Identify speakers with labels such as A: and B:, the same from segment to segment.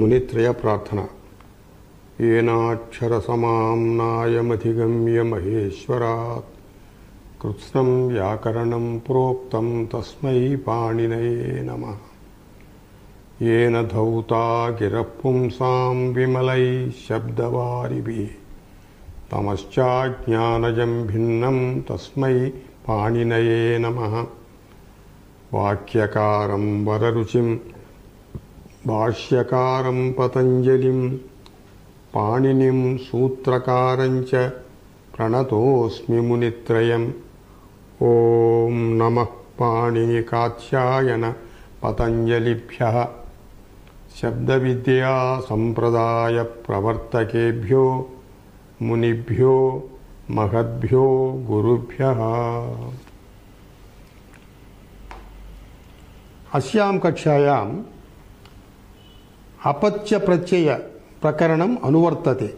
A: మునిత్రయ ప్రార్థన. ఏనాక్షరసమాం నాయమధిగమ్య మహేశ్వరాత్ కృత్స్నం వ్యాకరణం ప్రోక్తం తస్మై పాణినయే నమః. ఏన ధౌతా గిరః పుంసాం విమలై శబ్దవారిభిః తమశ్చాజ్ఞానజం భిన్నం తస్మై పాణినయే నమః. వాక్యకారం వరరుచిం భాష్యకారం పతంజలిం పాణినిం సూత్రకారంచ ప్రణతోస్మి మునిత్రయం. ఓం నమః పాణిని కాత్యాయన పతంజలిభ్యః శబ్దవిద్యా సంప్రదాయ ప్రవర్తకేభ్యో మునిభ్యో మహద్భ్యో గురుభ్యః. అస్యాం కక్షాయాం अपत्य प्रत्यय प्रकरणम अनुवर्तते.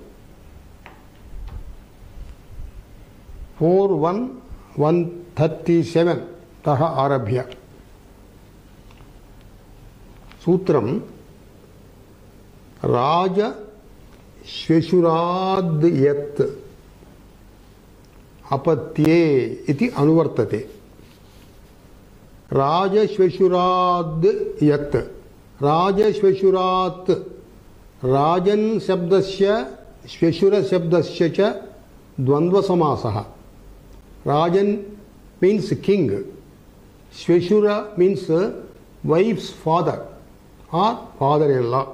A: 4.137 तः आरभ्य सूत्रम राज श्वेशुराद यत् अपत्ये इति अनुवर्तते. राज श्वेशुराद यत् राजश्वेशुरात् राजन शब्दस्य श्वेशुर शब्दस्य च द्वंद्व समासः. राजन means king, श्वेशुर means wife's father or father-in-law.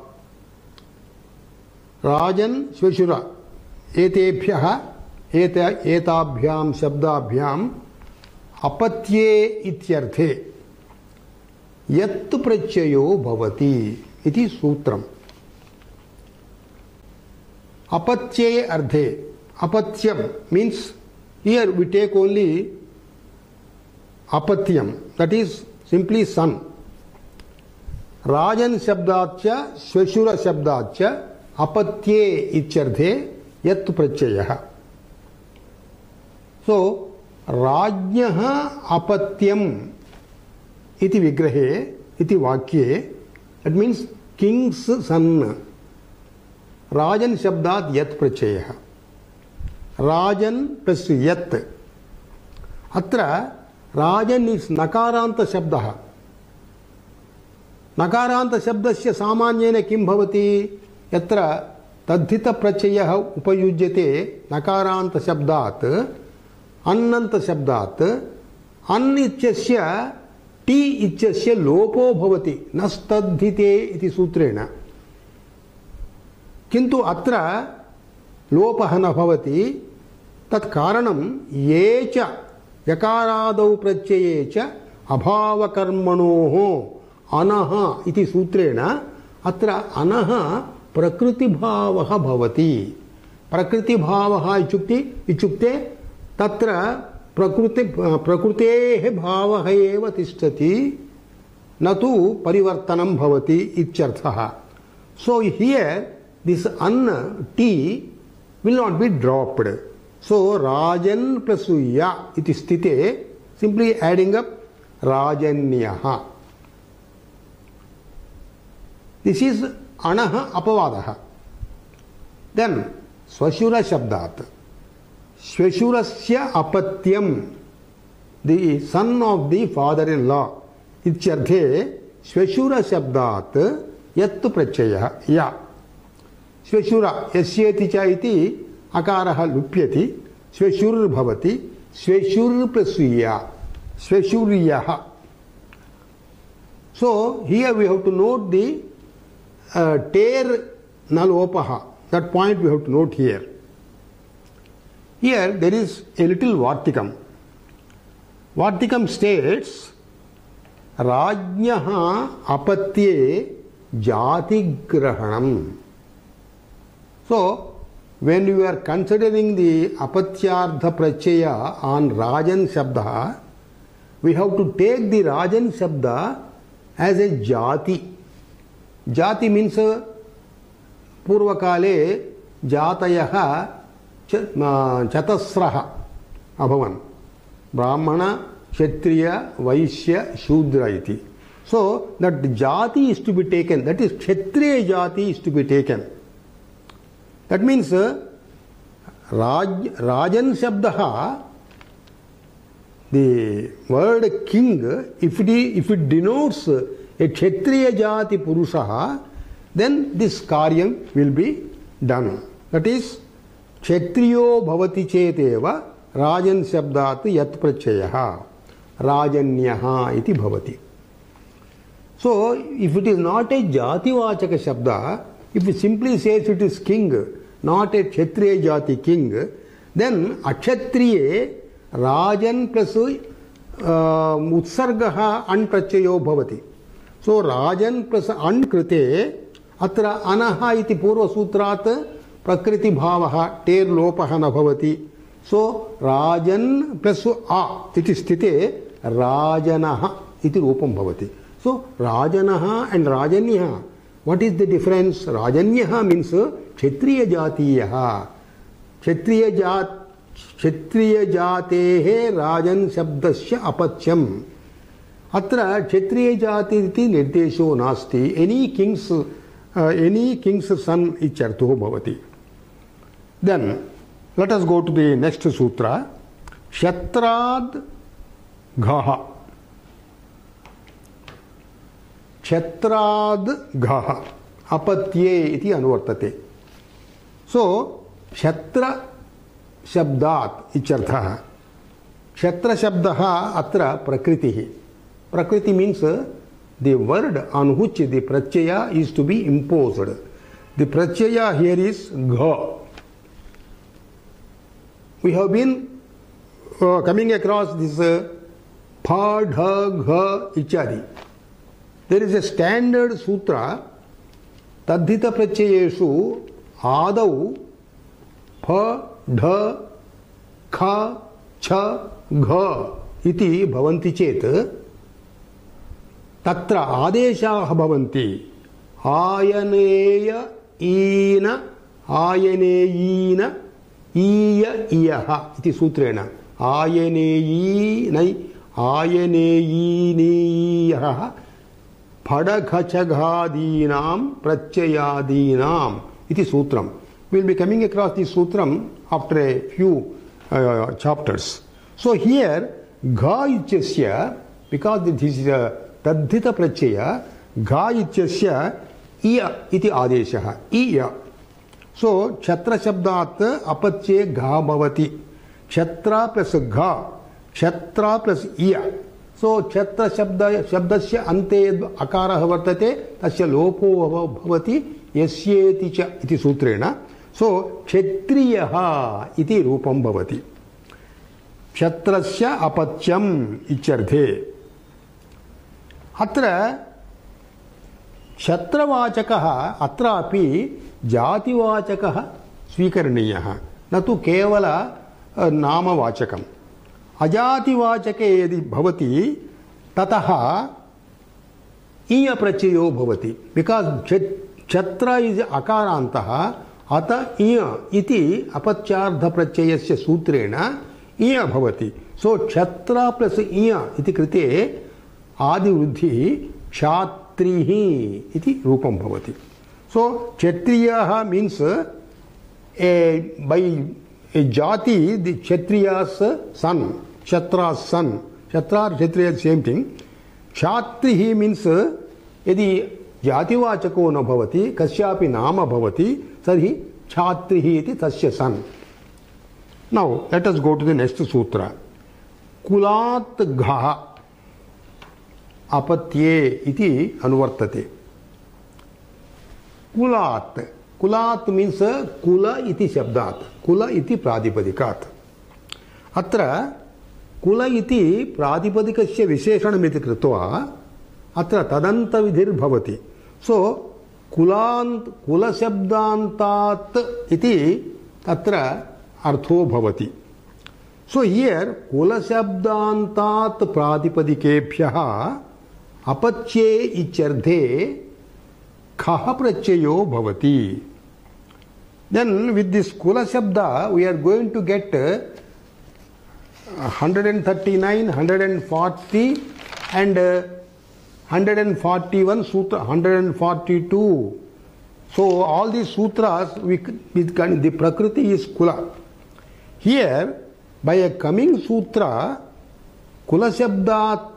A: राजन श्वेशुर एतेभ्यः एताभ्यां शब्दाभ्याम् अपत्ये इत्यर्थे यत् प्रत्ययो भवति इति सूत्रम्. अपत्ये अर्थे अपत्यम means here we take only apatyam, that is simply son. राजन शब्दाच्च श्वेशुर शब्दाच्च अपत्ये इत्यर्थे यत् प्रत्ययः. So राज्ञः अपत्यम इति विग्रहे इति वाक्ये इट मीन्स किंग्स सन. राजन शब्दात् यत् प्रत्ययः. राजन प्लस यत्. अत्र राजन इस् नकारान्त शब्दः. नकारान्त शब्दस्य सामान्येन किं भवति? यत्र तद्धित प्रत्ययः उपयुज्यते नकारान्त शब्दात् अन्नन्त शब्दात् अन् इत्यस्य टी इत्यस्य लोपो भवति नस्तद्धिते इति सूत्रेण. किन्तु अत्र लोपः न भवति. तत् कारणं ये च यकारादौ प्रत्यये च अभावकर्मणोः अनः इति सूत्रेण अत्र अनः प्रकृतिभावः भवति. प्रकृतिभावः इत्युक्ते तत्र प्रकृतेः भावः एव तिष्ठति न तु परिवर्तनं भवति इत्यर्थः. So here this an t will not be dropped. So rajan plus ya iti sthite, simply adding up rajanyah. This is anah apavadah. Then swashura shabdat श्वेशुरस्य अपत्यम, the son of the father-in-law इत्यर्थे श्वेशुर शब्दात् यत् प्रत्ययः या. श्वेशुर यस्येति च इति अकारः लुप्यति, श्वेशुर् भवति. श्वेशुर् plus या, श्वेशुर्यः. So here we have to note the ter na lopah. That point we have to note here. Here there is a little Vartikam. Vartikam states Rajnyaha apatye jati grahanam. So when you are considering the apatyardha pratyaya on Rajan Shabda, we have to take the Rajan Shabda as a jati. Jati means पूर्वकाले जातयः चतस्रः अभवन्. ब्राह्मण, क्षत्रिय, वैश्य, शूद्र इति. So that jati is to be taken, that is Kshatriya jati is to be taken. That means Rajan Shabdaha, the word king, if it denotes a Kshatriya jati Purushaha, then this karyam will be done. That is Kshatriyo bhavati cheteva Rajan Shabdat yat prachayaha Rajanyaha iti bhavati. So, if it is not a Jativachaka Shabda, if it simply says it is king, not a Kshatriya Jati king, then Akshatriye Rajan plus Utsargaha an prachayo bhavati. So, Rajan plus an krite atra anaha iti purva sutrat prakriti bhavaha ter lopaha na bhavati. So, Rajan plus a iti sthite Rajanaha iti rupam bhavati. So, Rajanaha and Rajanya, what is the difference? Rajanyaha means Kshatriya Jatiyaha. Kshatriya Jatehe Rajan Shabdasya Apachyam. Atra Kshatriya Jati iti nirdesho nasti. Any king's son ichartho bhavati. Then, let us go to the next sutra. Kshatrad Ghaha. Kshatrad Ghaha Apatye iti anuvartate. So, Kshatra Shabdat ichartha. Kshatra Shabdaha atra prakritihi. Prakriti means the word on which the prachaya is to be imposed. The prachaya here is Gha. We have been coming across this Pa, Dha, Gha, Ichadi. There is a standard sutra, Tadhita Prachayeshu, Adau, Pa, Dha, Kha, Cha, Gha, iti bhavanti chet, Tatra Adeshaha bhavanti, Ayaneya, Ina, Ayaneyina, Iya, Iyaha, iti sutrena, Ayaneyinai, Ayaneyiniyaha, Padakhachaghadinam Prachayadinam iti sutram. We will be coming across this sutram after a few chapters. So here, Gha ityasya, because this is a Tadhita Prachaya, Gha ityasya Iya iti adeshaha. Iya. So, Kshatra Shabdat apacye Gha bhavati. Kshatra plus Gha. Kshatra plus Iya. So, Kshatra Shabdasya ante akaraha vartate, tasya lopo bhavati, yasyeti cha iti sutrena. So, Kshatriyaha iti rupam bhavati. Kshatrasya apachyam icharthe. Atra Kshatravachakaha atrapi Jativachakaha svikarniyaha. Na tu kevala namavachakam. Ajativachake yadi bhavati tataha iya prachayo bhavati. Because Ksatra is akarantaha ata iya iti apachyardha prachayasya sutrena iya bhavati. So Ksatra plus iya iti krite adiruddhi kshatrihi iti rupam bhavati. So Kshatriyaha means by a jati, the Kshatriya's son, Kshatra's son. Kshatra or Kshatriya same thing. Kshatrihi means yadi jativachako na bhavati, kasyapi nama bhavati, sarhi kshatrihi iti tasya son. Now let us go to the next sutra. Kulat gha apatye iti anuvartate. Kulat. Kulat means kula iti shabdat. Kula iti pradipadikat. Atra kula iti pradipadikasya visheshanamiti kritva atra tadanta vidhir bhavati. So kula shabdantat iti tatra artho bhavati. So here kula shabdantat pradipadikebhyaha apacye icharthe khaha prachayo bhavati. Then with this kula shabda we are going to get 139, 140 and 141 sutra, 142. So all these sutras, the Prakriti is Kula. Here, by a coming sutra, Kula Shabdat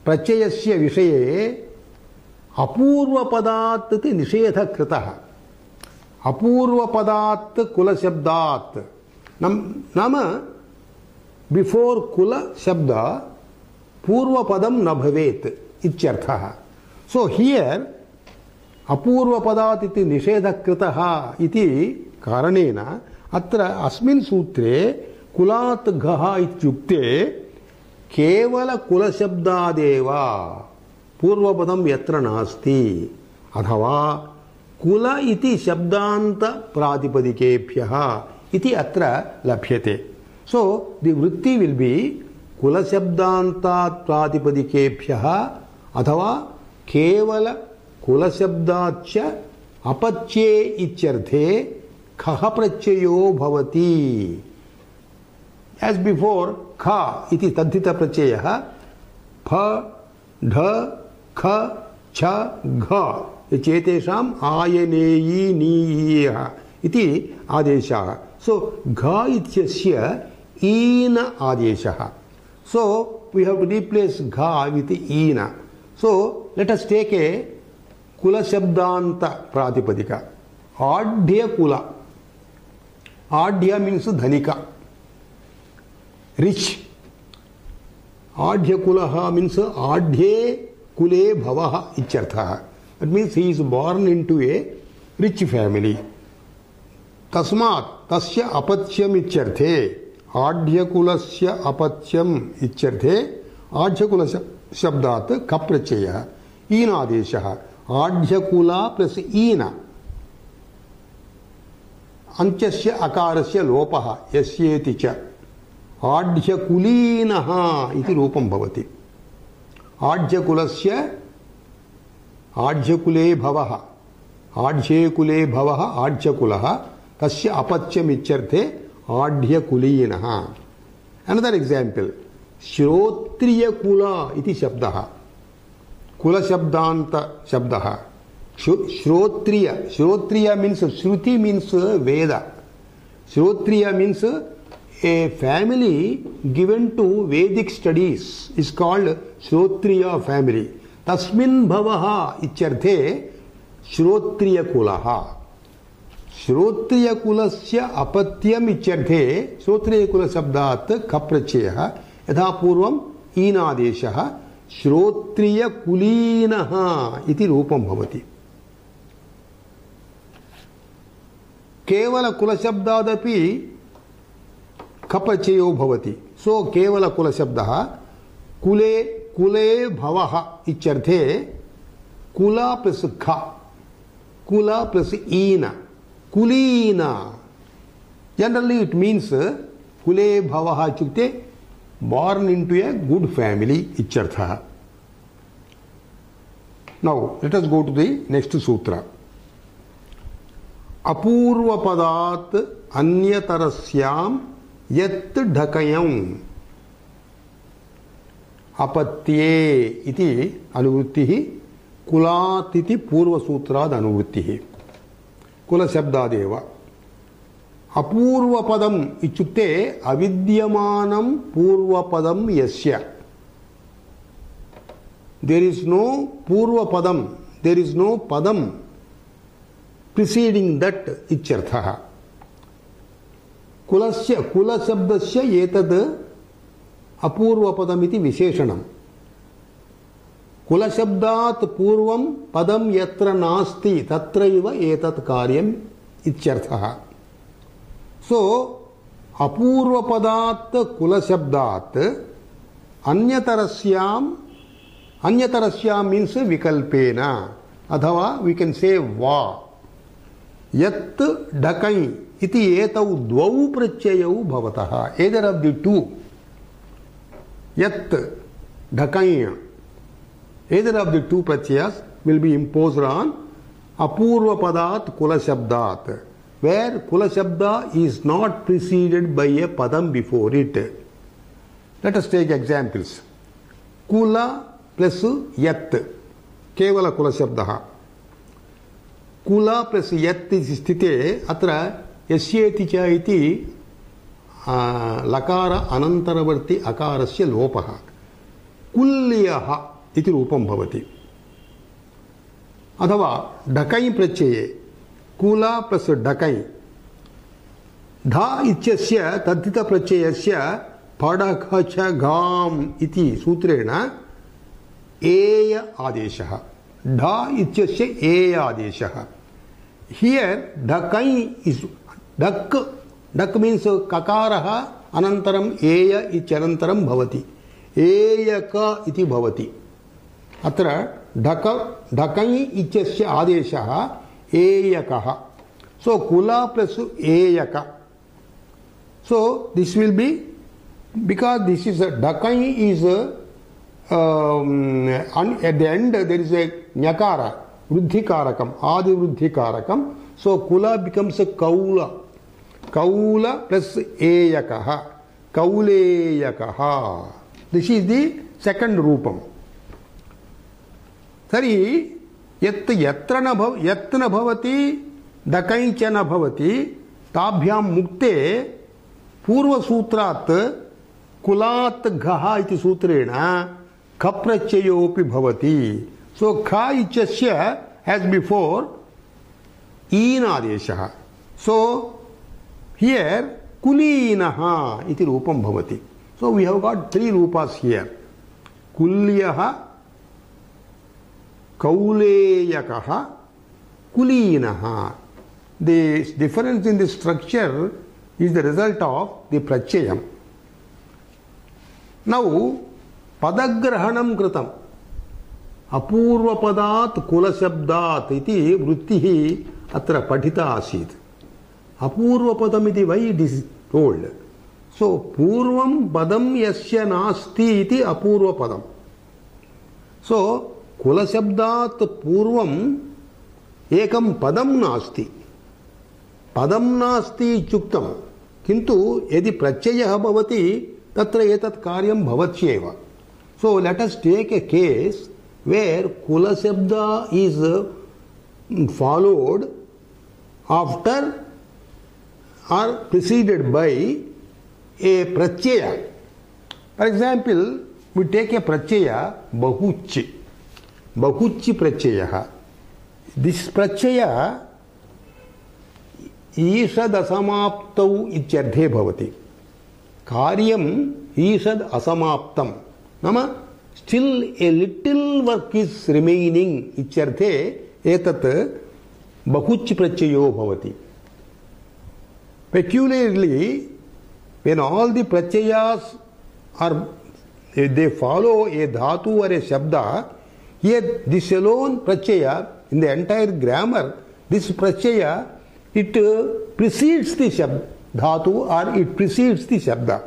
A: Prachayasya Vishaye Apurva Padat Nishedha Kritaha. Apurva Padat Kula Shabdat. Nama, before Kula Shabda, Purva Padam na bhavet ityarthaha. So here, Apurva Padat iti Nishedha Kritaha iti karanena atra asmin sutre Kulat Ghaha ityukte Kevala Kula Shabdadeva Purva Padam yatra nasti adhava Kula iti Shabdanta Pratipadikebhyaha iti atra labhyate. So the vritti will be Kula Shabdanta Pratipadikebhyaha adhava Kevala Kula Shabdacha Apachye ityarthe Kha prachayo bhavati. As before, Kha iti tadhita prachayaha Pha, Dha, Kha, Cha, Gha Chetesham Ayaneyi Niyeha iti Adeshaha. So, Gha ityasya Ina Adeshaha. So, we have to replace Gha with Ina. So, let us take a Kula Shabdanta Pratipadika. Adhya Kula. Adhya means Dhanika. Rich. Adhya Kulaha means Adhye Kule Bhavaha ityarthaha. That means he is born into a rich family. Tasmat tasya apachyam ityarthe. Adhya Kulasya apachyam ityarthe. Adhya Kula Shabdat kaprachaya. Ina adeshaha. Adhya Kula plus Ina. Anchasya akarasya lopaha yasyeti cha adhya kulinaha iti rupam bhavati. Adhya kulasya adhya kule bhavaha adhye kule bhavaha adhya kulaha tasya apachyam ityarthe adhya kulinaha. Another example, Shrotriya Kula iti shabdaha. Kula Shabdanta shabdaha. Shrotriya. Shrotriya means Shruti means Veda. Shrotriya means a family given to Vedic studies is called Shrotriya family. Tasmin bhavaha ityarthe Shrotriya Kulaha. Shrotriya Kulasya apatyam ityarthe Shrotriya Kula Shabdat kaprachayaha yatha purvam Inadeshaha Shrotriya Kulinaha iti rupam bhavati. Kevala Kula Shabdadapi Kapachayo bhavati. So Kevala Kula Shabdaha Kule Bhavaha ityarthe Kula plus Kha, Kula plus Ina, Kulina. Generally it means Kule Bhavaha ityukte born into a good family ityartha. Now let us go to the next sutra. Apurva padat anyatarasyam yat dhakayam apatye iti anuvrittihi kulatiti purva sutrad anuvrittihi. Kula shabdadeva. Apurva padam ichukte avidyamanam purva padam yasya. There is no purva padam, there is no padam preceding that ityarthaha. Kulasya, Kula Shabdasya etad apurva padam iti visheshanam. Kula Shabdat purvam padam yatra nasti tatraiva etat karyam ityarthaha. So, apurva padat Kula Shabdat anyatarasya means vikalpena. Adhava we can say va. Yat dhakai iti etau dvau prachayau bhavataha. Either of the two. Yat dhakai. Either of the two prachayas will be imposed on apurva padat Kula Shabdat, where Kula Shabda is not preceded by a padam before it. Let us take examples. Kula plus यत् केवल कुलशब्दः कुल plus यत् इति स्थिते अत्र यस्येति च इति लकार अनन्तरवर्ती अकारस्य लोपः कुल्यः इति रूपं भवति अथवा ढकै प्रत्यये कुल प्लस ढकै ध इत्यस्य तद्धित प्रत्ययस्य पडख च गाम् इति सूत्रेण एय आदेशः ढ इत्यस्य एय आदेशः हियर ढकै इज ढक् मीन्स ककारः अनन्तरम् एय इत्यनन्तरं भवति एयक इति भवति अत्र ढकै इत्यस्य आदेशः एयकः सो कुल प्लस एयक so this will be because this is a ढकै is at the end there is a nyakara वृद्धिकारकम आदि वृद्धिकारकम so kula becomes a kaula plus eyakah kauleyakah this is the second रूपम तर्हि यत् यत्र न भवति ढकै च न भवति ताभ्यां मुक्ते पूर्वसूत्रात् कुलात् घः इति सूत्रेण खप्रत्ययोऽपि भवति सो ख इत्यस्य as before ईन आदेशः सो here कुलीनः इति रूपं भवति सो we have got three रूपास here कुल्यः कौलेयकः कुलीनः the difference in the structure is the result of the प्रत्ययम् now पदग्रहणं कृतम् अपूर्वपदात् कुलशब्दात् इति वृत्तिः अत्र पठिता आसीत् अपूर्वपदम् इति why it is told so पूर्वं पदं यस्य नास्ति इति अपूर्वपदम् so कुलशब्दात् पूर्वम् एकं पदं नास्ति इत्युक्तं किन्तु यदि प्रत्ययः भवति तत्र एतत् कार्यं भवत्येव so let us take a case where kula shabda is followed after or preceded by a pratyaya for example we take a pratyaya bahuchi pratyayah this pratyaya ईषद असमाप्तौ इत्यर्थे भवति कार्यम ईषद असमाप्तम नाम still a little work is remaining इत्यर्थे एतत् बहुच् प्रत्ययो भवति peculiarly when all the pratyayas are they follow a dhatu or a shabda here this alone pratyaya in the entire grammar this pratyaya it precedes the shabda dhatu or it precedes the shabda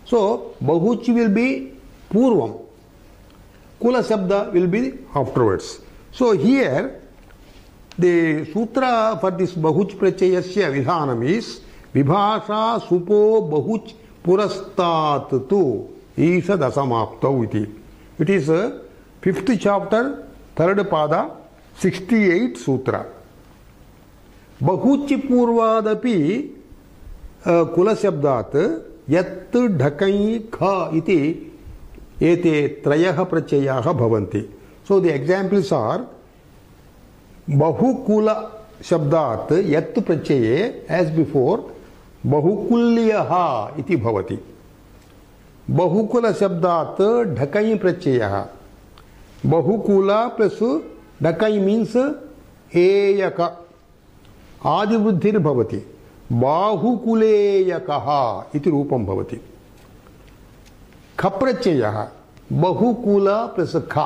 A: so bahuch will be purvam kula shabda will be afterwards so here the sutra for this bahuch pratyayasya vidhanam is vibhasha supo bahuch purastat tu ishad asamaptau iti it is 5th chapter 3rd pada 68 sutra बहुच पूर्वादपि कुलशब्दात् यत् ढकै ख इति एते त्रयः प्रत्ययाः भवन्ति so the examples are बहुकुल शब्दात् यत् प्रत्यये एज बिफोर बहुकुल्यः इति भवति बहुकुल शब्दात् ढकै प्रत्ययः बहुकुल प्लस ढकै मीन्स एयक आदिवृद्धिर्भवति बाहुकुलेयकः इति रूपं भवति खप्रत्ययः बहुकुल प्लस ख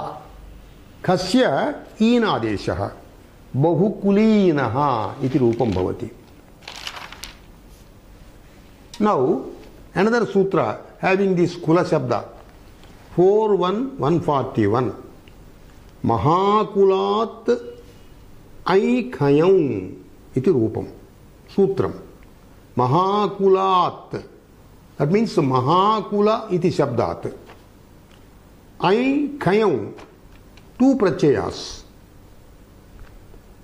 A: खस्य ईन आदेशः बहुकुलीनः इति रूपं भवति now another sutra having this kula shabda 41141 महाकुलात् ऐखयं इति रूपम सूत्रम महाकुलात् that means महाकुला इति शब्दात् ai, khayam, two prachayas.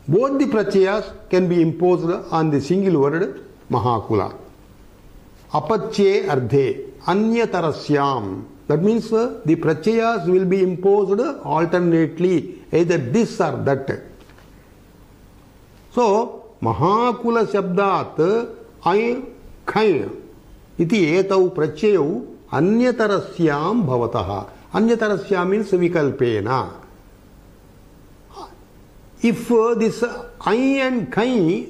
A: Both the prachayas can be imposed on the single word Mahakula. Apachye ardhe, anyatarasyam. That means the prachayas will be imposed alternately, either this or that. So, Mahakula Shabdat ai khay iti etau prachayau anyatarasyam bhavataha. Anyatarasyam means vikalpena. If this I and kai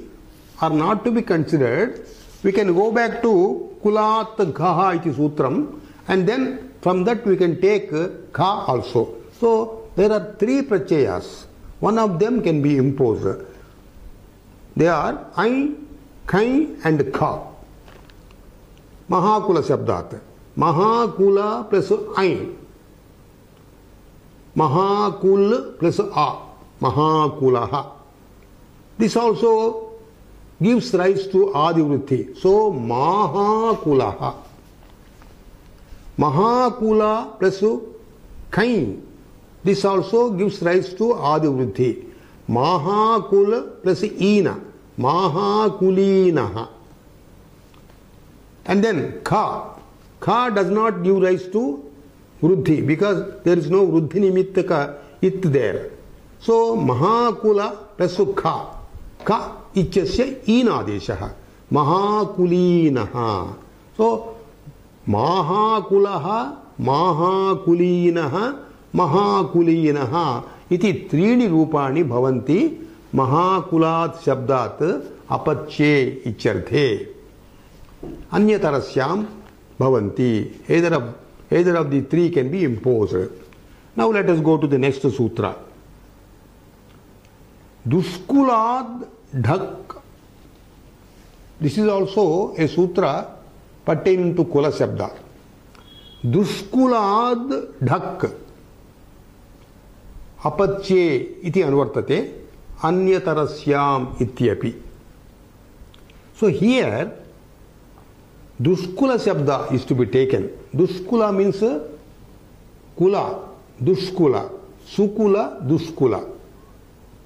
A: are not to be considered, we can go back to kulat ghaha iti sutram, and then from that we can take ka also. So there are three prachayas. One of them can be imposed. They are I, kai and ka. Mahakula Shabdat. Mahakula plus I. Mahakul plus a. Mahakulaha. This also gives rise to Adivrutti. So Mahakulaha. Mahakula plus kai. This also gives rise to Adivrutti. Mahakul plus ina. Mahakulinaha. And then ka. Ka does not give rise to Vruddhi because there is no Vruddhi nimittaka it there. So Mahakula plus ka. Ka ityasya inadeshaha. Mahakulinaha. So Mahakulaha, Mahakulinaha, Mahakulinaha iti त्रीणि रूपाणि भवन्ति महाकुलात् शब्दात् अपच्ये इत्यर्थे. Anyatarasyam bhavanti. Either of the three can be imposed. Now let us go to the next sutra. Duskulad dhak. This is also a sutra pertaining to Kula Shabda. Duskulad dhak. Apachye iti anvartate. Anyatarasyam ityapi. So here Duskula Shabda is to be taken. Duskula means Kula, Duskula, Sukula, Duskula.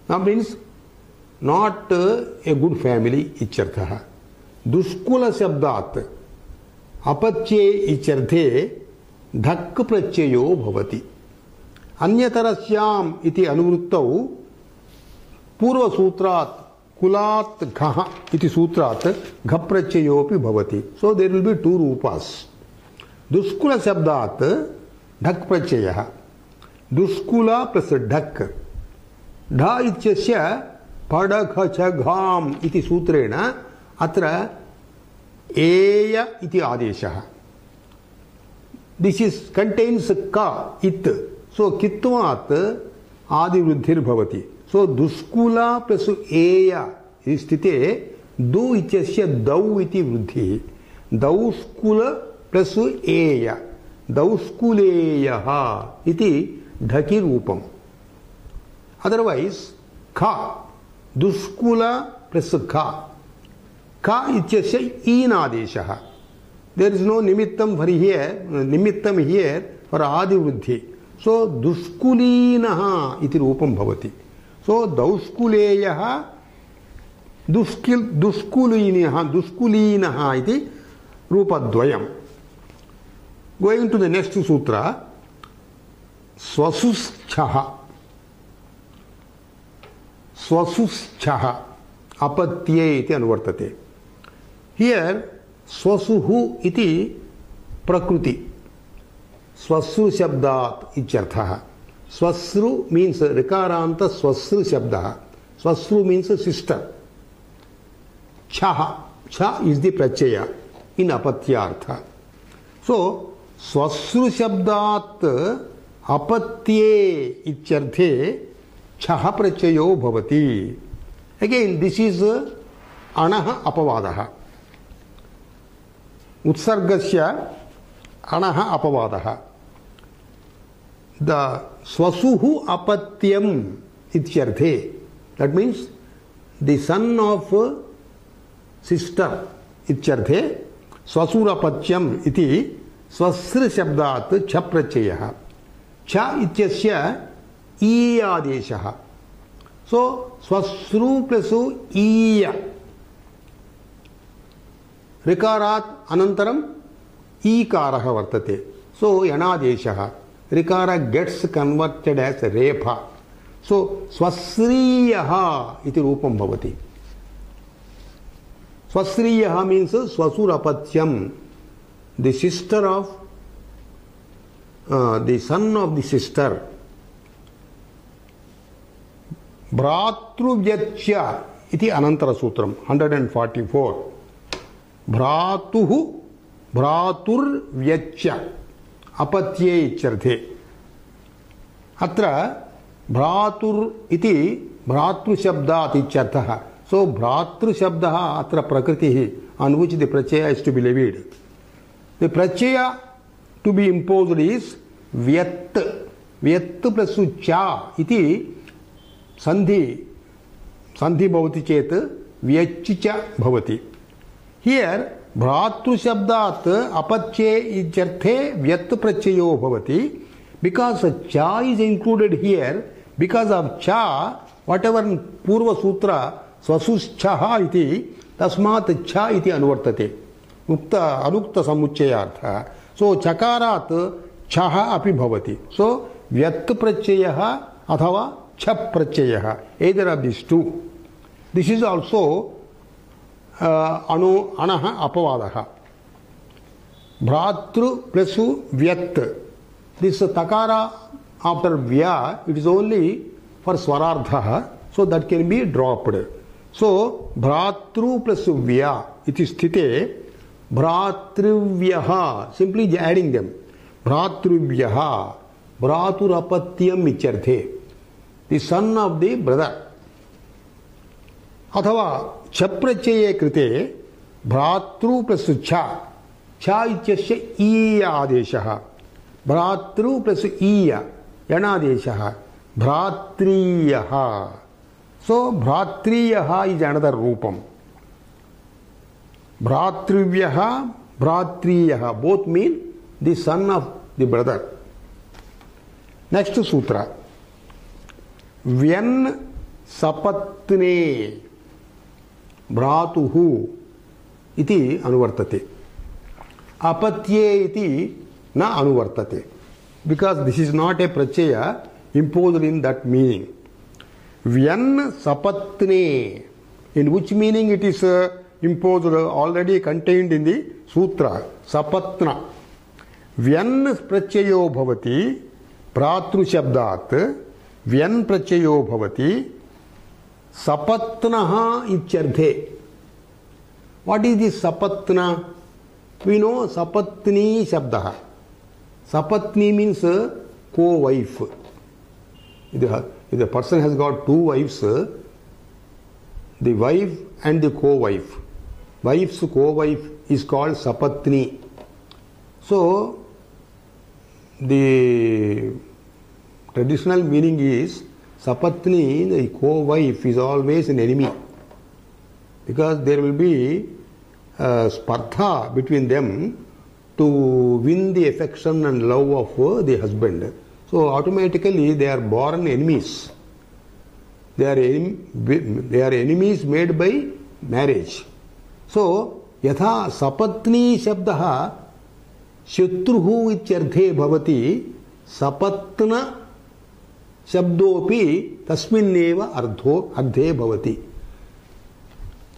A: Now means not a good family ichartha. Duskula Shabdat apachye icharthe dhak prachayo bhavati. Anyatarasyam iti anuvruttau purva sutrat Kulat ghaha iti sutrat ghaprachayopi bhavati. So there will be two rupas. Duskula Shabdat dhak prachayaha. Duskula plus dhak. Dha ityasya padakhachagham iti sutrena atra eya iti adeshaha. This is contains ka it. So kitvat adivruddhir bhavati. So Duskula plus eya is sthite du ityasya dau iti vruddhi. Dauskula plus eya. Dauskuleyaha iti dhaki rupam. Otherwise, ka. Duskula plus ka. Ka ityasya inadeshaha. There is no nimittam here for adivruddhi. So Duskulinaha iti rupam bhavati. So Dauskuleyaha Duskulinaha iti rupadvayam. Going to the next sutra, Swasuschaha. Swasuschaha apatye iti anvartate. Here Swasuhu iti prakruti. Swasru shabdat icharthaha. Swasru means Rikaranta Swasru Shabda. Swasru means sister. Chaha. Cha is the prachaya in apatyartha. So, Swasru Shabdat apatye icharthe chaha prachayo bhavati. Again, this is anaha apavadaha. Utsargasya anaha apavadaha. The Swasuhu apatyam ityarthe. That means the son of sister ityarthe. Swasurapatyam iti swasra shabdat cha prachayaha. cha ityasya iya adeshaha. So swasru plus iya. Rikarat anantaram ikaraha vartate. So yanadeshaha. Rikara gets converted as repha. So swasriyaha iti rupam bhavati. Swasriyaha means swasurapatyam, the sister of the son of the sister. Bhratruvyachya iti anantara sutram 144. Bhratuhu bhraturvyachya apatye icharthe. Atra bhratur iti bhratru shabdat ichartha. So bhratru shabdaha atra prakritihi, on which the prachaya is to be levied. The prachaya to be imposed is vyat. Vyat plus cha iti sandhi bhavati chet vyachcha bhavati. Here bhratru shabdat apachye icharthe vyat prachayo bhavati. Because cha is included here, because of cha, whatever in Purva Sutra swasuchaha iti tasmat cha iti anuvartate. Ukta anukta samuchayartha. So chakarat chaha api bhavati. So vyat prachayaha athava cha prachayaha, either of these two. This is also anaha apavadaha. Bhratru plus vyat. This takara after vya, it is only for swarardha, so that can be dropped. So bhratru plus vya iti sthite bhratrivyaha, simply adding them. Bhratrivyaha bhraturapatyam icharthe, the son of the brother. Athava chaprachaye krite bhratru plus cha ityasya iya adeshaha. Bhratru plus iya yanadeshaha bhratriyaha. So bhratriyaha is another rupam. Bhratrivyaha, bhratriyaha, both mean the son of the brother. Next sutra. Vyan sapatne bhratuhu iti anuvartate. Apatye iti na anuvartate. Because this is not a prachaya imposed in that meaning. Vyan sapatne, in which meaning it is imposed, already contained in the sutra. Sapatna. Vyan prachayo bhavati bhratru shabdat. Vyan prachayo bhavati sapatnaha icharthe. What is this sapatna? We know sapatni shabdaha. Sapatni means co-wife. If the person has got two wives, the wife and the co-wife. Wife's co-wife is called sapatni. So the traditional meaning is sapatni, the co-wife, is always an enemy, because there will be spardha between them to win the affection and love of the husband. So automatically they are born enemies. They are enemies made by marriage. So yatha sapatni shabdaha shatruhu ityarthe bhavati sapatna shabdopi tasminneva ardhe bhavati.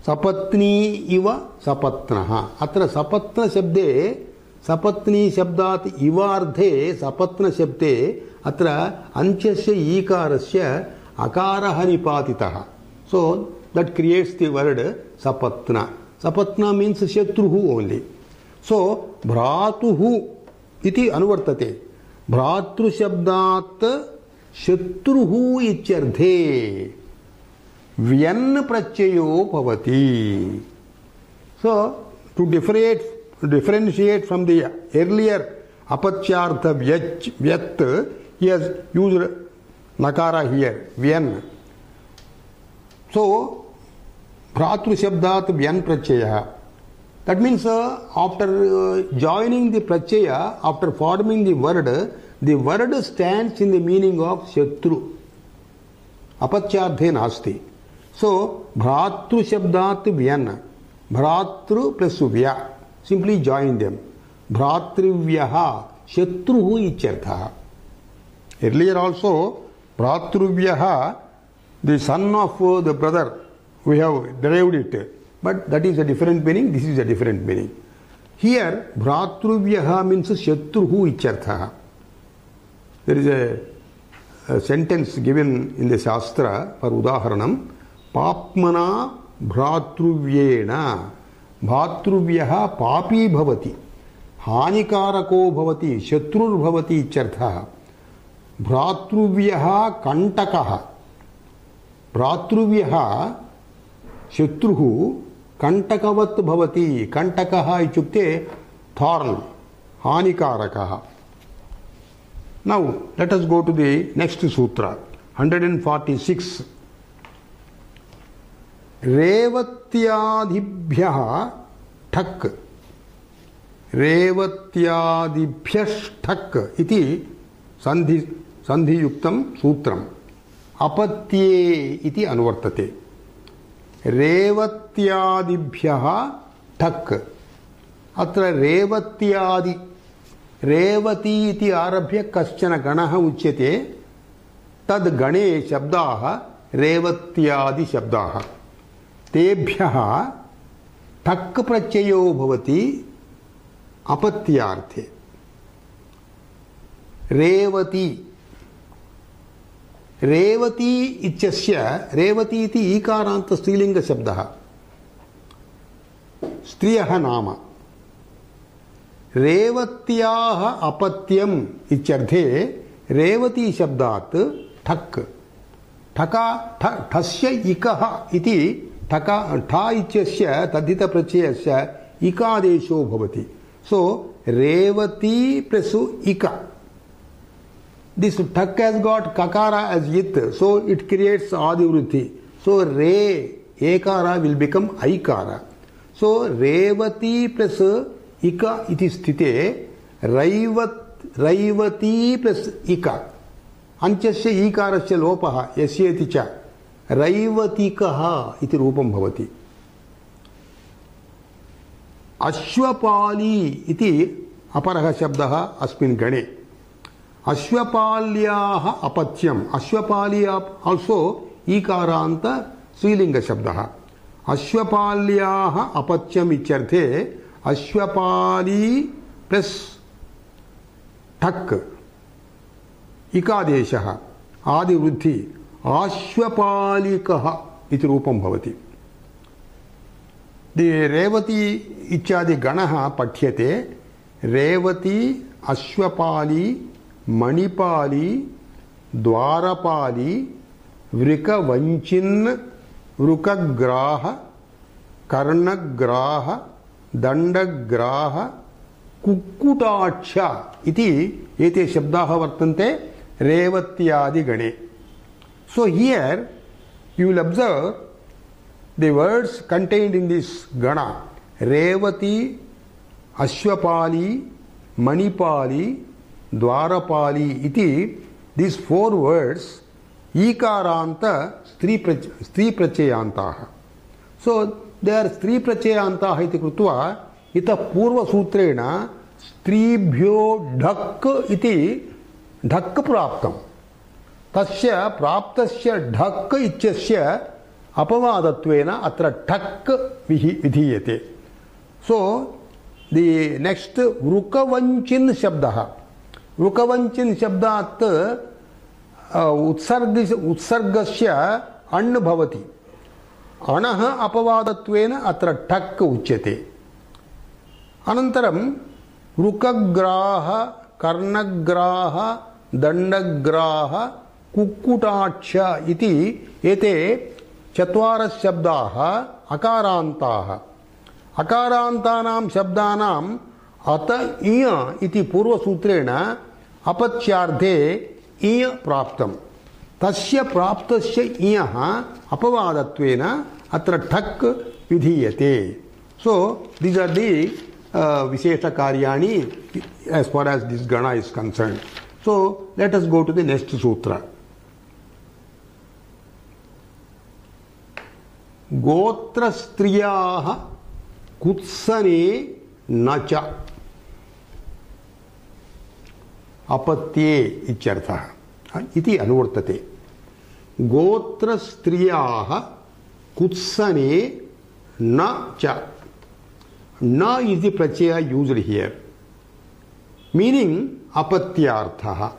A: Sapatni iva sapatnaha. Atra sapatna shabde sapatni shabdat ivardhe sapatna shabde atra anchasya ikarasya akaraha nipatitaha. So that creates the word sapatna. Sapatna means shatruhu only. So bhratuhu iti anuvartate. Bhratru shabdat shatruhu icharthe. Vyan prachayo bhavati. So to differentiate from the earlier apachyartha vyat, he has used nakara here, vyan. So bhratru shabdat vyan prachaya. That means after joining the prachaya, after forming the word, The word stands in the meaning of Shatru. Apatyardhe nasti. So, Bhratru Shabdat Vyana. Bhratru plus Vya. Simply join them. Bhratrivyaha Shatruhu Ichyartha. Earlier also, Bhratrivyaha, the son of the brother, we have derived it. But that is a different meaning, this is a different meaning. Here, Bhratrivyaha means Shatruhu Ichyartha. There is a sentence given in the Shastra for Udaharanam. Papmana Bhratruvyena. Bhratruvyaha papi bhavati. Hanikarako bhavati. Shatrur bhavati ichyartha. Bhratruvyaha kantakaha. Bhratruvyaha Shatruhu kantakavat bhavati. Kantakaha ichukte thorn. Hanikarakaha. Now, let us go to the next sutra, 146. Revatyadibhyaha thak. Revatyadibhyash thak iti sandhi yuktam sutram. Apatye iti anuvartate. Revatyadibhyaha thak. Atra revatyadi. Revati iti arabhya kaschana ganaha uchyate. Tad gane shabdaha revatyadi shabdaha. Tebhyaha tak prachayo bhavati apatyarthe. Revati. Revati ityasya. Revati iti ikaranta strilinga shabdaha. Striyaha nama. Revatyaha apatyam ityarthe Revati shabdat thak. Thaka thasya ikaha iti thaka tha ityasya tadhita prachayasya ikadesho bhavati. So Revati plus ika. This thak has got kakara as yit, so it creates adivruti. So re ekara will become aikara. So Revati plus ika iti sthite raivati plus ika. Anchasya ikarasya lopaha yasyeti cha raivatikaha iti rupam bhavati. Ashwapali iti aparaha shabdaha asmin gane. Ashwapalyaha apatyam. Ashwapali also ikaranta srilinga shabdaha. Ashwapalyaha apatyam ichyarthe Ashwapali plus thak ikadeshaha adivruddhi ashwapalikaha iti rupam bhavati. The Revati ichadi ganaha pathyate. Revati, Ashwapali, Manipali, Dwarapali, Vrikavanchin, Vrukagraha, Karnagraha, Dandagraha, Kukkutaksha iti ete shabdaha vartante Revatyadi gane. So here you will observe the words contained in this gana. Revati, Ashwapali, Manipali, Dwarapali iti. These four words ikaranta stri prachayantaha. So they are stri prachayantaha iti krutva ita purva sutrena stribhyo dhak iti dhak praptam. Tasya praptasya dhak ityasya apavadatvena atra dhak vidhiyate. So the next vrukavanchin shabdaha. Vrukavanchin shabdat utsargasya an bhavati. Anaha apavadatvena atra dhak uchyate. Anantaram Vrukagraha, Karnagraha, Dandagraha, Kukkutaksha iti ete chatvaras shabdaha akarantaha. Akarantanam shabdanam ata iya iti purva sutrena apachyarthe iya praptam. Tasya praptasya iyaha apavadatvena atra thak vidhiyate. So these are the Vishesha Karyani as far as this Gana is concerned. So let us go to the next sutra. Gotra striyaha kutsane nacha apatye ityartha iti anuvartate. Gotra striyaha kutsane na cha. Na is the pratyaya used here, meaning apatyartha.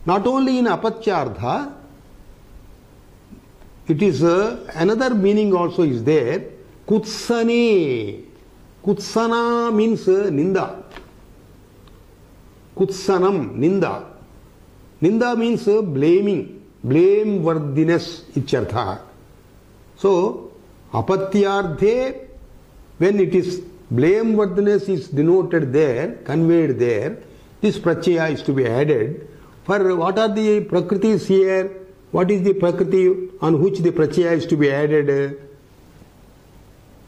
A: Not only in apatyartha, it is another meaning also is there. Kutsane. Kutsana means ninda. Kutsanam, ninda. Ninda means blaming, blameworthiness, ityartha. So, apatyarthe, when it is blameworthiness is denoted there, conveyed there, this pratyaya is to be added. For what are the prakritis here? What is the prakriti on which the pratyaya is to be added?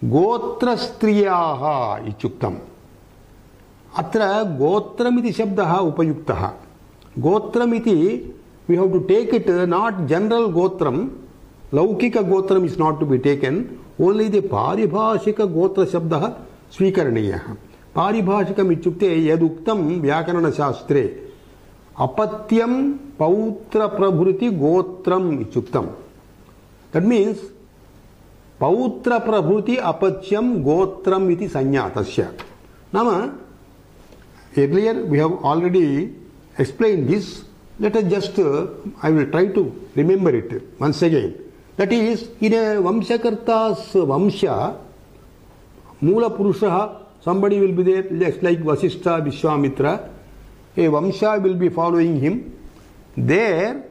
A: Gotra striyaha ityuktam. Atra gotramiti shabdaha upayuktaha. Gotramiti, we have to take it not general gotram. Laukika gotram is not to be taken. Only the paribhashika gotra shabdaha swikaraniyaha. Paribhashikam ityukte yaduktam vyakarana shastre. Apatyam pautra prabhuti gotram ityuktam. That means pautra prabhuti apatyam gotram iti sanyatasya. Nama, earlier we have already explained this. Let us just, I will try to remember it once again. That is, in a Vamshakarta's Vamsha, Mula Purushaha, somebody will be there, just like Vasishtha, Vishwamitra. A Vamsha will be following him. There,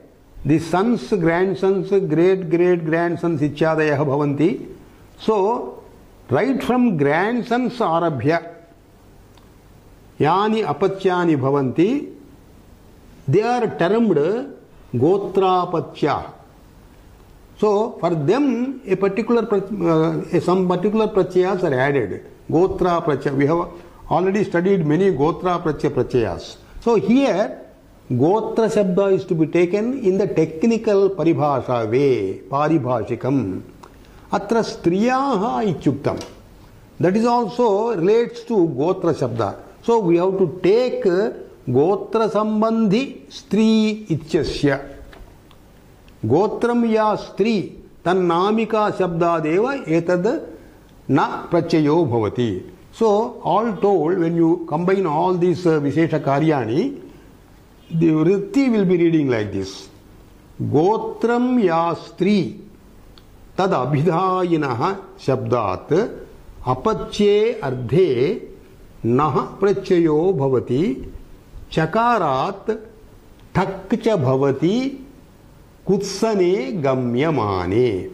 A: the sons, grandsons, great-great-grandsons, Ichadayaha Bhavanti. So, right from grandsons Arabhya, Yani Apatyani Bhavanti, they are termed Gotrapatya. So, for them, some particular pratyayas are added. Gotra pratyaya. We have already studied many Gotra pratyayas. So, here, Gotra Shabda is to be taken in the technical paribhasha way, paribhashikam. Atra striyaha ityuktam. That is also relates to Gotra Shabda. So, we have to take Gotra Sambandhi Stri Ityasya. Gotram ya Stri Tannamika Shabdadeva etad na prachayo bhavati. So, all told, when you combine all these Vishesha Karyani, the Vritti will be reading like this. Gotram ya Stri tad abhidhayinaha Shabdat apachye ardhe nah prachayo bhavati chakarat thakcha bhavati kutsane gamyamane.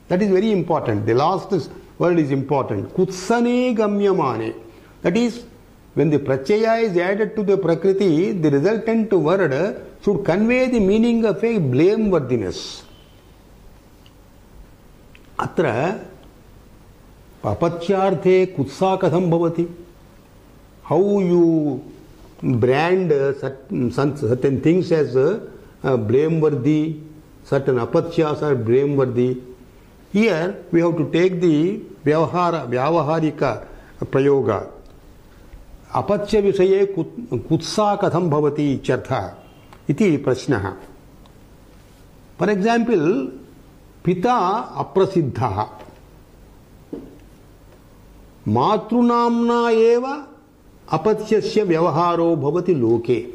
A: That is very important. The last word is important. Kutsane gamyamane. That is, when the pratyaya is added to the prakriti, the resultant word should convey the meaning of a blameworthiness. Atra apachyarthe kutsa katham bhavati. How you brand certain things as blameworthy, certain apachyas are blameworthy. Here we have to take the vyavaharika prayoga. Apachya visaye kutsa katham bhavati ityartha iti prashnaha. For example, pita aprasiddhaha. Matrunamna eva apachyasya vyavaharo bhavati loke.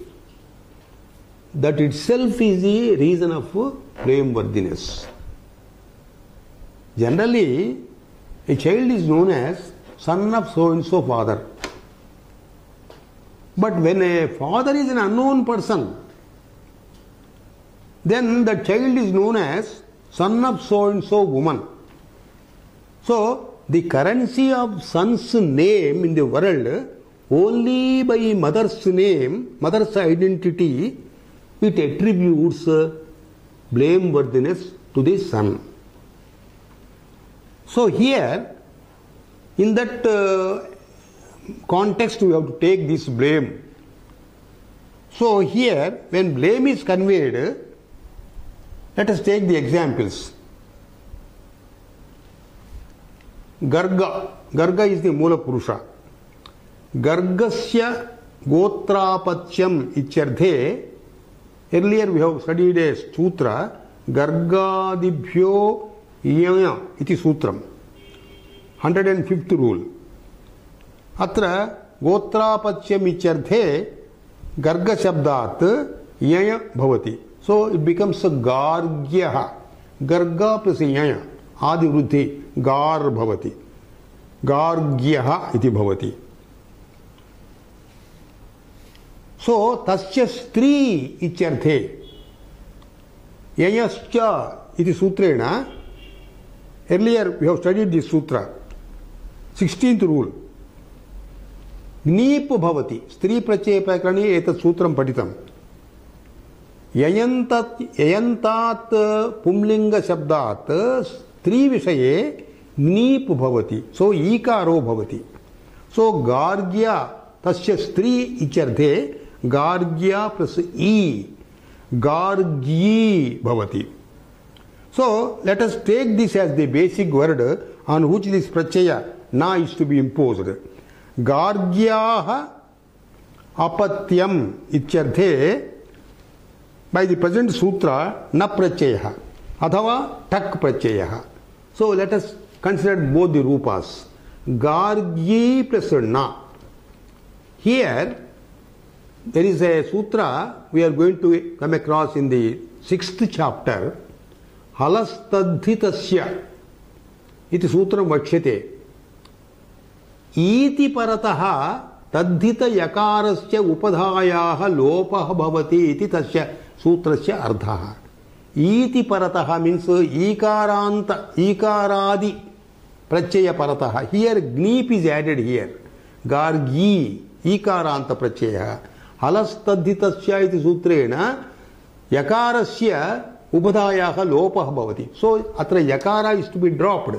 A: That itself is the reason of blameworthiness. Generally, a child is known as son of so-and-so father. But when a father is an unknown person, then the child is known as son of so-and-so woman. So, the currency of son's name in the world, only by mother's name, mother's identity, it attributes blameworthiness to the son. So here, in that context, we have to take this blame. So here, when blame is conveyed, let us take the examples. Garga. Garga is the Mula Purusha. Gargasya Gotrapachyam Ichyarthe. Earlier we have studied a sutra. Gargadibhyo Yaya iti sutram. 105th rule. Atra Gotrapachyam Ichyarthe Garga Shabdat Yaya Bhavati. So it becomes a Gargyaha. Garga plus Yaya. Adi Vruddhi. Gar Bhavati. Gargyaha iti Bhavati. So tasya stri ichyarthe. Yayascha iti sutrena. Earlier we have studied this sutra. 16th rule. Gneep bhavati. Stri pratyaya prakarane etat sutram patitam. Yayantat pumlinga shabdat stri vishaye gneep bhavati. So ikaro bhavati. So gargya tasya stri ichyarthe gargya plus e. Gargyi bhavati. So let us take this as the basic word on which this pratyaya na is to be imposed. Gargyaha apatyam ichyarthe. By the present sutra, na pratyaya athava tak pratyaya. So let us consider both the rupas. Gargyi plus na. Here there is a sutra we are going to come across in the 6th chapter. Halastadhitasya iti sutram vakshate. Iti parataha tadhita yakarasya upadhayaha lopah bhavati iti tasya sutrasya ardhaha. Iti parataha means ikaranta, ikaradi pratyaya parataha. Here gneep is added here. Gargi ikaranta pratyaya. Halastadhitasya iti sutrena yakarasya upadhayaha lopah bhavati. So atra yakara is to be dropped.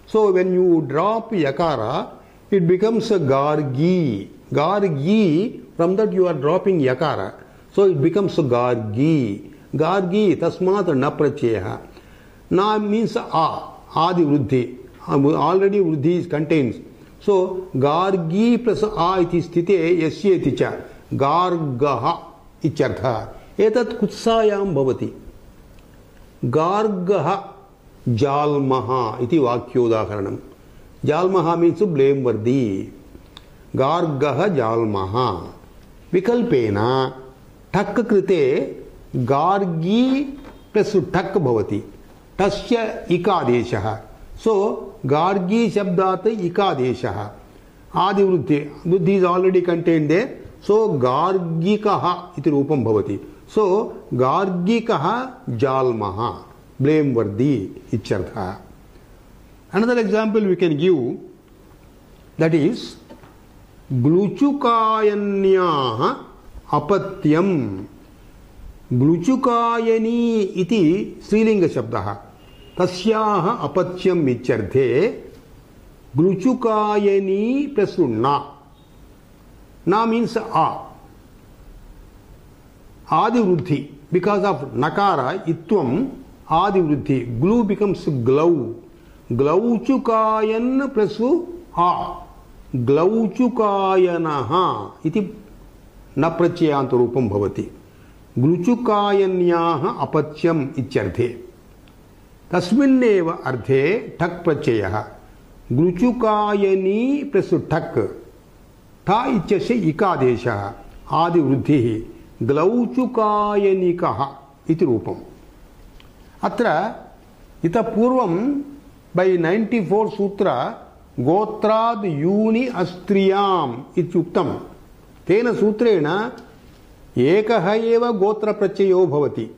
A: So when you drop yakara, it becomes a gargi. Gargi, from that you are dropping yakara. So it becomes a gargi. Gargi, tasmat na pratyaya. Na means adi vruddhi. Already vruddhi is contained. So gargi plus iti sthite yasya iti cha. Gargaha ichyartha. Etat kutsayam bhavati. Gargaha jalmaha iti vakyodakaranam. Jalmaha means blameworthy. Gargaha jalmaha. Vikalpena tak krite gargi plus tak bhavati. Tasya ikadeshaha. So gargi shabdat ikadeshaha. Adi vruddhi. Vruddhi is already contained there. So gargikaha iti rupam bhavati. So gargikaha jalmaha. Blameworthy ichyartha. Another example we can give, that is Gluchukayanyaha apatyam. Gluchukayani iti Srilinga shabdaha. Tasyaha apatyam ichyarthe. Gluchukayani plus na. Na means Adi vruddhi. Because of nakara, itvam, adi vruddhi. Glu becomes glau. Glauchukayan plus Glauchukayanaha iti napratyayanta rupam bhavati. Gluchukayanyaha apatyam ichyarthe. Tasminneva arthe tak pratyayah. Gluchukayani plus tak. Ta ichyasya ikadeshaha. Adi vruddhihi. Glauchukayanikaha iti rupam. Atra ita purvam by 94 sutra Gotrad Yuni Astriyam ityuktam. Tena sutrena ekaha eva gotra prachayo bhavati.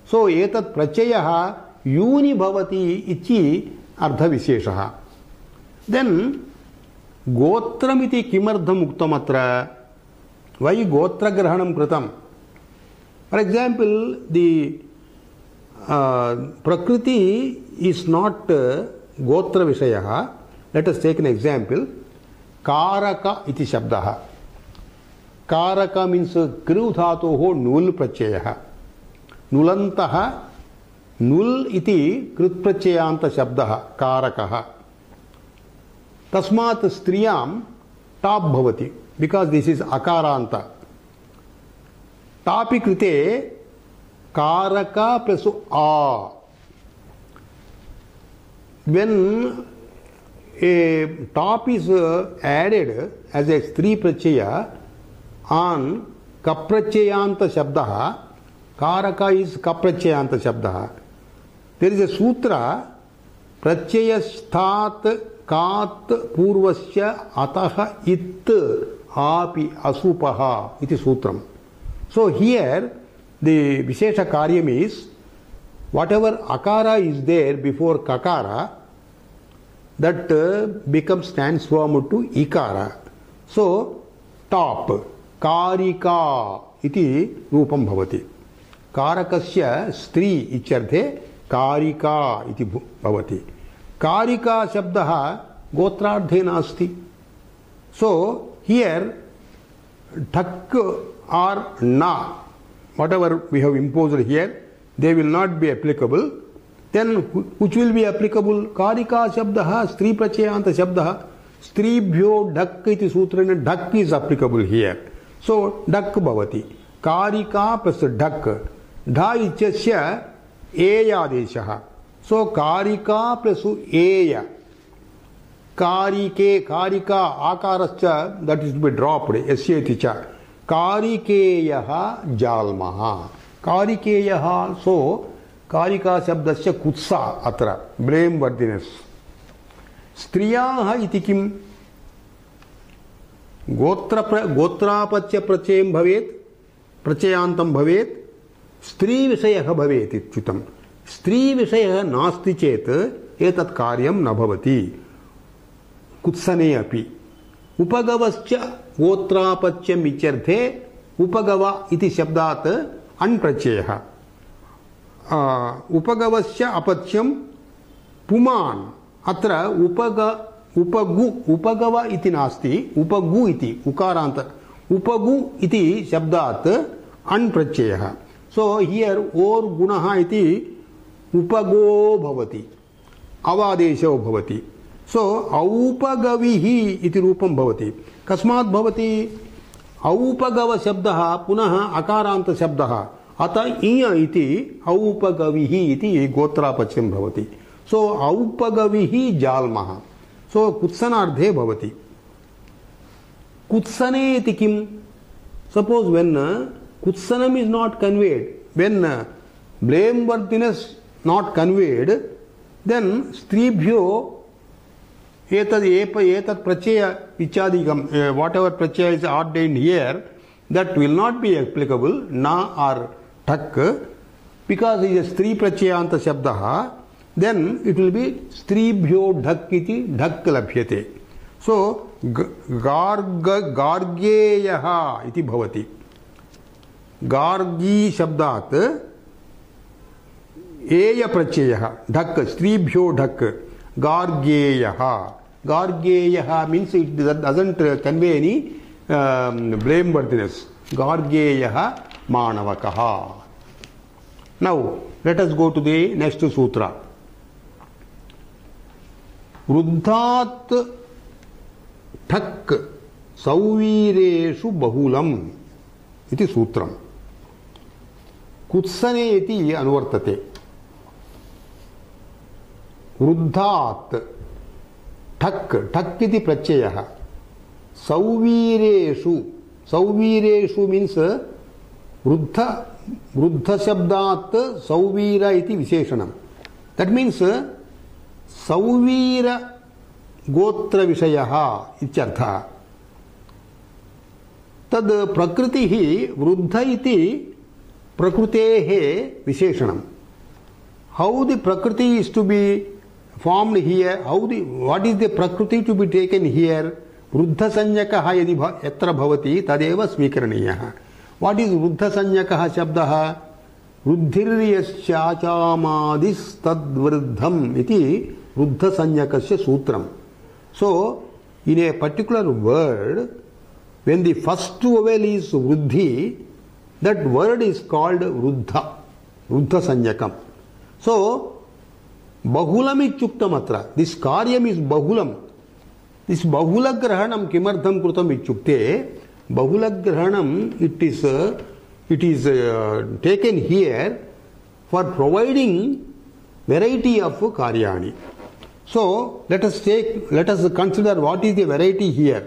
A: So etat prachayaha Yuni bhavati ichi ardha visheshaha. Then gotramiti kimardham uktam atra. Why gotra grahanam kritam? For example, the Prakriti is not Gotra Vishayaha. Let us take an example. Karaka iti shabdaha. कारक means कृ धातोः नुल् प्रत्ययः नुलन्तः नुल् इति कृत्प्रत्ययान्त शब्दः कारकः तस्मात् स्त्रियां top भवति because this is अकारान्त टापि कृते कारक प्लस् आ when a top is added as a stri pratyaya on kaprachayanta shabdah karaka is kaprachayanta shabdah there is a sutra pratyayasthat kat purvasya atah it api asupaha iti sutram. So here the vishesha karyam is whatever akara is there before kakara that becomes transformed to ikara. So top karika iti rupam bhavati karakasya stri ityarthe karika iti bhavati karika shabdah gotrardhe nasti. So here dhak or na whatever we have imposed here they will not be applicable. Then which will be applicable? Karika shabdah stri prachayanta shabdah stribhyo dhak iti sutrena dhak is applicable here. So dhak bhavati karika plus dhak dha ityasya eya adeshah. So karika plus eya karike karika akarascha that is to be dropped esyeti cha karikeyah jalmah karikeyah also karika shabdasya kutsa atra blame worthiness striyah iti kim gotrapatya pratyayam bhavet prachayantam bhavet stri vishayah bhavet ityutam stri vishayah nasti chet etat karyam na bhavati kutsane api upagavascha gotrapatyam ityarthe upagava iti shabdat an pratyayah upagavasya apatyam puman atra upagava iti nasti upagu iti ukaranta upagu iti shabdat an pratyayah. So here or gunaha iti upago bhavati avadesho bhavati. So aupagavihi iti rupam bhavati kasmat bhavati aupagava shabdah punah akaranta shabdah अतः इय इति औपगविः इति गोत्रापच्यं भवति. सो औपगविः जाल्मः. सो कुत्सनार्धे भवति. कुत्सने इति किम? Suppose when कुत्सनम is not conveyed, when blameworthiness not conveyed, then स्त्रीभ्यो एतत् प्रत्यय इत्यादिकं whatever Pratyaya is ordained here that will not be applicable na or thak because it is stri prachayanta shabdah, then it will be stribhyo dhak iti dhak labhyate. So gargeyah iti bhavati. Gargi shabdat eya prachayah dhak stribhyo dhak gargeyah. Gargeyah means it doesn't convey any blameworthiness. Gargeyah manavakaha. Now let us go to the next sutra. Ruddhat thak sauvireshu bahulam iti sutram. Kutsane iti anuvartate. Ruddhat thak iti prachayah sauvireshu. Sauvireshu means Ruddha shabdat sauvira iti visheshanam. That means sauvira gotra vishayah ityartha. Tad prakritihi vruddha iti prakrutehe visheshanam. How the prakriti is to be formed here? What is the prakriti to be taken here? Vruddha sanyakah yadi yatra bhavati tadeva swikaraniyah. What is Vruddha sanyakah shabdah? Vruddhiryasyachamadis tadvruddham iti Vruddha sanyakasya sutram. So, in a particular word, when the first vowel is Vruddhi, that word is called Vruddha, Vruddha Sanjakam. So, Bahulam Ichuktam atra. This Karyam is Bahulam. This Bahula Grahanam Kimartham Krutam Ichukte. Bahula Grahanam, it is taken here for providing variety of Karyani. So, let us consider what is the variety here.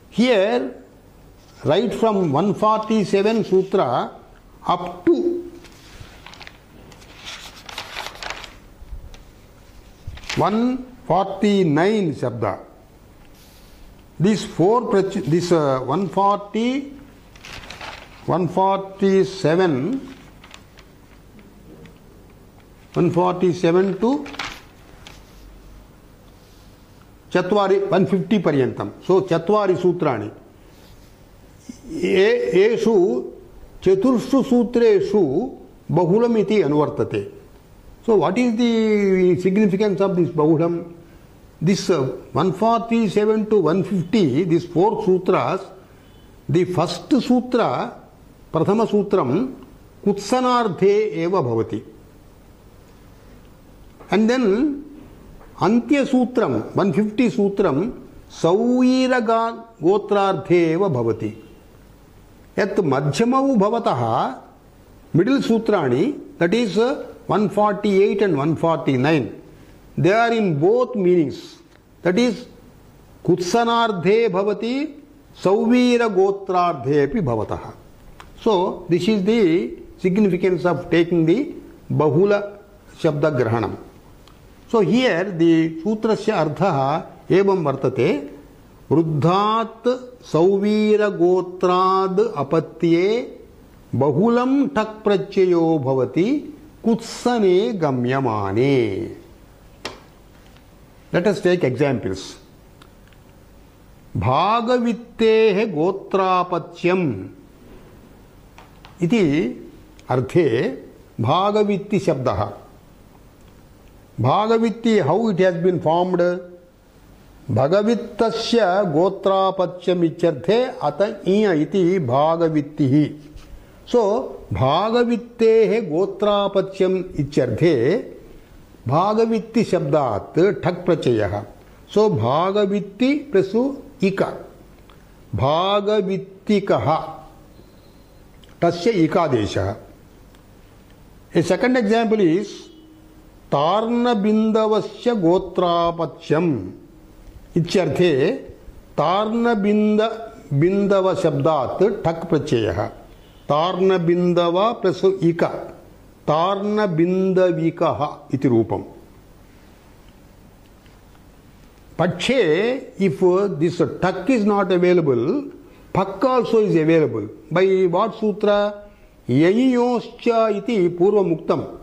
A: Here, right from 147 Sutra up to 149 Shabda. These 140, 147 to Chatvari 150 Paryantam. So Chatvari Sutrani. Eshu Chaturshu Sutreshu Bahulamiti Anvartate. So what is the significance of this Bahulam? This 147 to 150, these 4 sutras, the first sutra, Prathama Sutram, Kutsanardhe eva bhavati. And then Antya Sutram, 150 Sutram, Sauviraga Gotrardhe eva bhavati. Yat Madhyamavu bhavataha, middle Sutrani, that is 148 and 149. They are in both meanings. That is, Kutsanardhe bhavati, Sauvira Gotrardhe api bhavataha. So, this is the significance of taking the Bahula Shabda Grahanam. So, here the Sutrasya Ardhaha evam vartate, Vruddhat Sauvira Gotrad apatye Bahulam Tak Prachayo bhavati Kutsane Gamyamane. Let us take examples. Bhagavittehe gotrapachyam iti arthe Bhagavitti shabdaha. Bhagavitti, how it has been formed? Bhagavittasya gotrapachyam icharthe ata iya iti Bhagavittihi. So, Bhagavittehe gotrapachyam icharthe Bhagavitti shabdat thak prachayah. So Bhagavitti plus ika. Bhagavittikaha. Tasya ikadesha. A second example is Tarna bindavasya gotrapachyam. Icharthe Tarna bindava shabdat thak prachayah. Tarna bindava plus ika. Tarna bindavikaha iti rupam. Pakshe, if this tak is not available, pak also is available. By what sutra? Yayiyoscha iti purva muktam.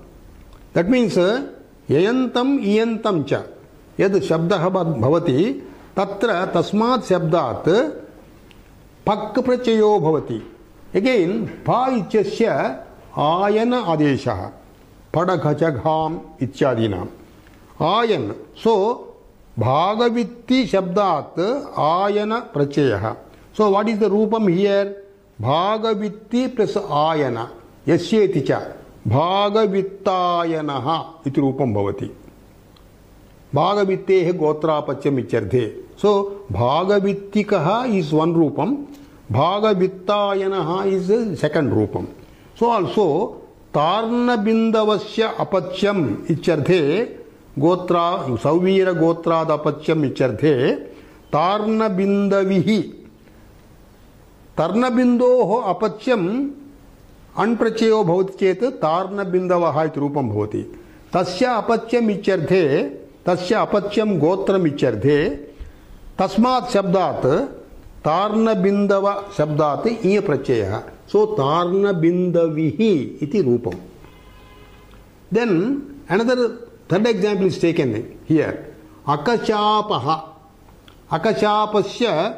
A: That means yayantam iyantam cha. Yad shabdaha bhavati tatra tasmat shabdat pak prachayo bhavati. Again, pa ichasya Ayana adesha, Padaghachagham ityadinam. Ayan. So, Bhagavitti shabdat ayana prachayah. So, what is the rupam here? Bhagavitti plus ayana. Yasyeti cha. Bhagavittayanaha iti rupam bhavati. Bhagavittehe gotrapachyam icharthe. So, Bhagavittikaha is one rupam. Bhagavittayanaha is the second rupam. So also Tarna bindavasya apachyam icharthe gotra Sauvira gotrad apachyam icharthe Tarna bindavihi. Tarna bindoho apachyam anprachayo bhavati chet Tarna bindavaha iti rupam bhavati. Tasya apachyam icharthe Tasya apachyam gotram icharthe Tasmat shabdat Tarna bindava shabdat iya prachayah. So, Tarna bindavihi iti rupam. Then, third example is taken here. Akachapaha. Akachapasya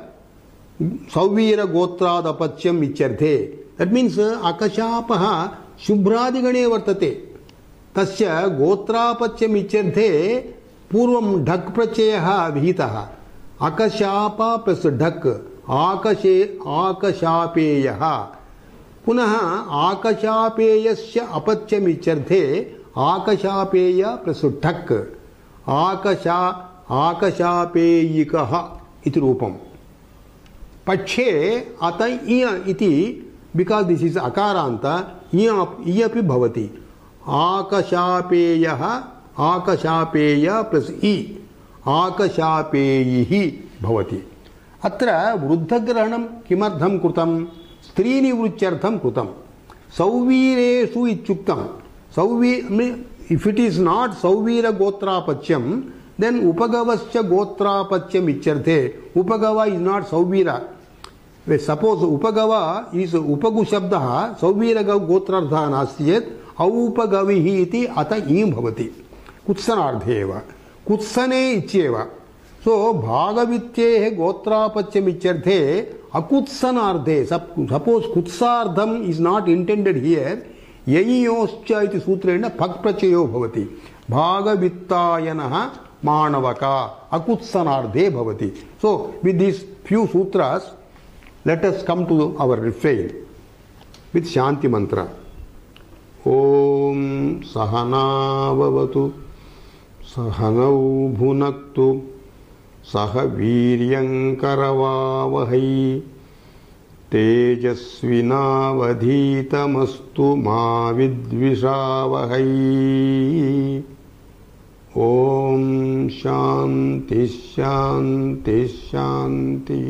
A: Sauvira gotrad apachyam icharthe. That means, Akachapaha Shubhradigane vartate. Tasya gotrapachyam icharthe purvam dhak prachayaha vihitaha. Akashapa plus dhak. आकशापेयः पुनः आकशापेयस्य अपत्यमित्यर्थे आकशापेय plus ठक् आकशापेयिकः इति रूपम् पक्षे अत इय इति because this is अकारान्त इय अपि भवति आकशापेयः आकशापेय प्लस इ आकशापेयिः भवति अत्र वृद्धग्रहणं किमर्थं कृतं स्त्रीनिवृत्त्यर्थं कृतं सौवीरेषु इत्युक्तं इफ इट इज नॉट सौवीर गोत्रापत्यम देन उपगवश्च गोत्रापत्यम इत्यर्थे उपगव इज नॉट सौवीर सपोज उपगव इज उपगु शब्दः सौवीर गोत्रार्थः नास्ति चेत् औपगविः इति अत ईं भवति कुत्सनार्थे एव कुत्सने इत्येव सो भागवित्येः गोत्रापत्यम इत्यर्थे अकुत्सनार्थे सपोज कुत्सार्थम इज नॉट इंटेंडेड हियर ययोश्च इति सूत्रेण फक् प्रत्ययो भवति भागवित्तायनः माणवका अकुत्सनार्थे भवति so with this few sutras let us come to our refrain with shanti mantra Om सहनाववतु सहनौ भुनक्तु सह वीर्यंकरवावहै तेजस्विनावधीतमस्तु मा विद्विषावहै ओम शांति शांति शांति।